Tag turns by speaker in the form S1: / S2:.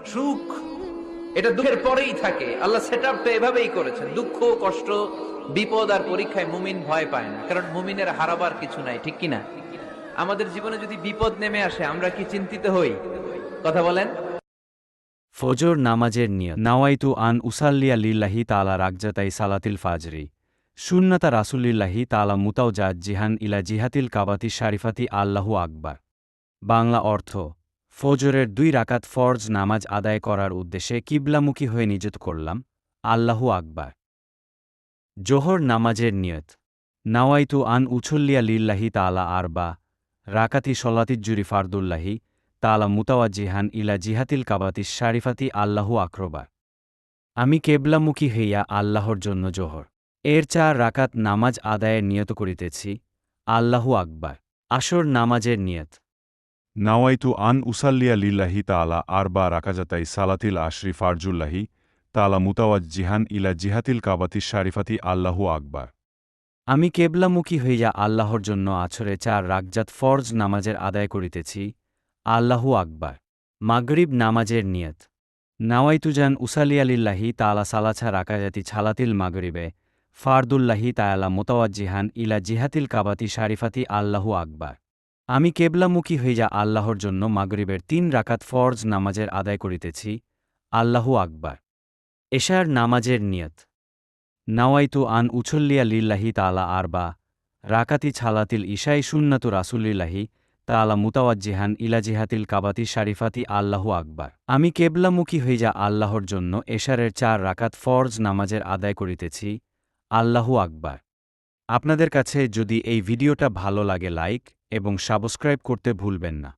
S1: সুখ এটা দুঃখের পরেই থাকে। আল্লাহ সেটআপটা এভাবেই করেছেন। দুঃখ, কষ্ট, বিপদ আর পরীক্ষায় মুমিন ভয় পায় না, কারণ মুমিনের হারাবার কিছু নাই, ঠিক কিনা? আমাদের জীবনে যদি বিপদ নেমে আসে আমরা কি চিন্তিত হই? কথা বলেন।
S2: ফজর নামাজের নিয়ত নাওয়াইতু আন উসাল্লিয়া লিল্লাহি তাআলা রাকজাতাই সালাতিল ফাজরি সুন্নাতা রাসূলিল্লাহি তাআলা মুতাওজাত জিহান ইলা জিহাতিল কাবাতি শারিফাতি আল্লাহু আকবার। বাংলা অর্থ: ফজরের 2 রাকাত ফরজ নামাজ আদায় করার উদ্দেশ্যে কিবলামুখী হয়ে নিযত করলাম। আল্লাহু আকবার। জোহর নামাজের নিয়ত নাওয়াইতু আন উছল্লিয়া লিল্লাহি তাআলা আরবা রাকাতি সলাতিজ্জুরি ফারদুল্লাহি তাআলা মুতাওয়াজ্জিহান ইলা জিহাতিল কাবাতি শারিফাতি আল্লাহু আকরবার। আমি কেবলামুখী হইয়া আল্লাহর জন্য জোহর এর 4 রাকাত নামাজ আদায়ের নিয়ত করিতেছি। আল্লাহু আকবার। আসর নামাজের নিয়ত
S3: নাওয়াইতু আন উসাল্লিয়া লিল্লাহি তাআলা আরবা রাকাজাতাই সালাতিল আশরি ফারজুল্লাহি তাআলা মুতাওয়াজ্জিহান ইলা জিহাতিল কাবাতি শারিফাতি আল্লাহু আকবার।
S2: আমি কেবলামুখী হইয়া আল্লাহর জন্য আছরে 4 রাকজাত ফরজ নামাজের আদায় করিতেছি। আল্লাহু আকবার। মাগরিব নামাজের নিয়ত নাওয়াইতুজান উসালিয়ালিল্লাহি তাআলা সালাছা রাকাজাতি ছালাতিল মাগরিবে ফারদুল্লাহি তাআলা মুতাওয়াজ্জিহান ইলা জিহাতিল কাবাতি শারিফাতি আল্লাহু আকবার। আমি কেবলামুখী হইয়া আল্লাহর জন্য মাগরিবের 3 রাকাত ফরজ নামাজের আদায় করিতেছি। আল্লাহু আকবার। এশার নামাজের নিয়ত নাওয়াইতু আন উছল্লিয়া লিল্লাহি তাআলা আরবা রাকাতি ছালাতিল ইশাই সুন্নাতু রাসূলিল্লাহি তাআলা মুতাওয়াজ্জিহান ইলা জিহাতিল কাবাতি শারিফাতি আল্লাহু আকবার। আমি কেবলামুখী হইয়া আল্লাহর জন্য এশারের 4 রাকাত ফরজ নামাজের আদায় করিতেছি। আল্লাহু আকবার। আপনাদের কাছে যদি এই ভিডিওটা ভালো লাগে লাইক এবং সাবস্ক্রাইব করতে ভুলবেন না।